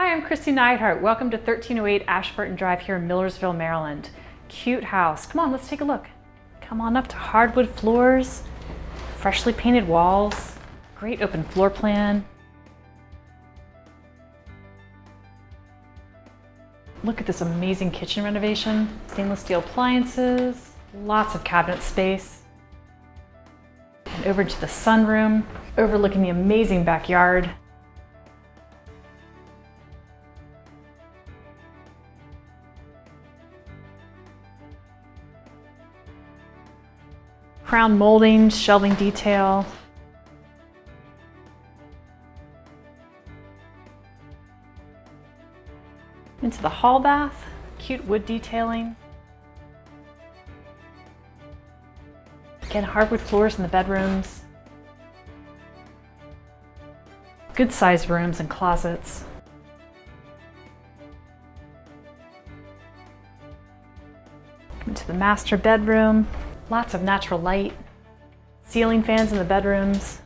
Hi, I'm Christy Neidhart. Welcome to 1308 Ashburton Drive here in Millersville, Maryland. Cute house. Come on, let's take a look. Come on up to hardwood floors, freshly painted walls, great open floor plan. Look at this amazing kitchen renovation. Stainless steel appliances, lots of cabinet space. And over to the sunroom, overlooking the amazing backyard. Crown molding, shelving detail. Into the hall bath, cute wood detailing. Again, hardwood floors in the bedrooms. Good sized rooms and closets. Into the master bedroom. Lots of natural light, ceiling fans in the bedrooms.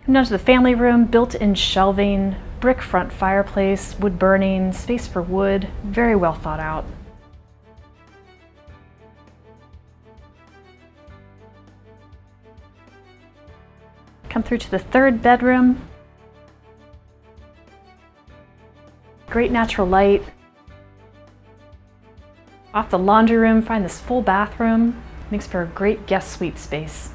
Come down to the family room, built-in shelving, brick front fireplace, wood burning, space for wood, very well thought out. Come through to the third bedroom. Great natural light. Off the laundry room, find this full bathroom. Makes for a great guest suite space.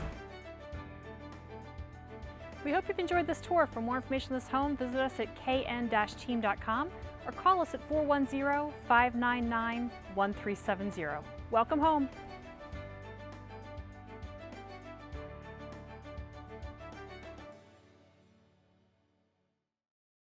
We hope you've enjoyed this tour. For more information on this home, visit us at kn-team.com or call us at 410-599-1370. Welcome home.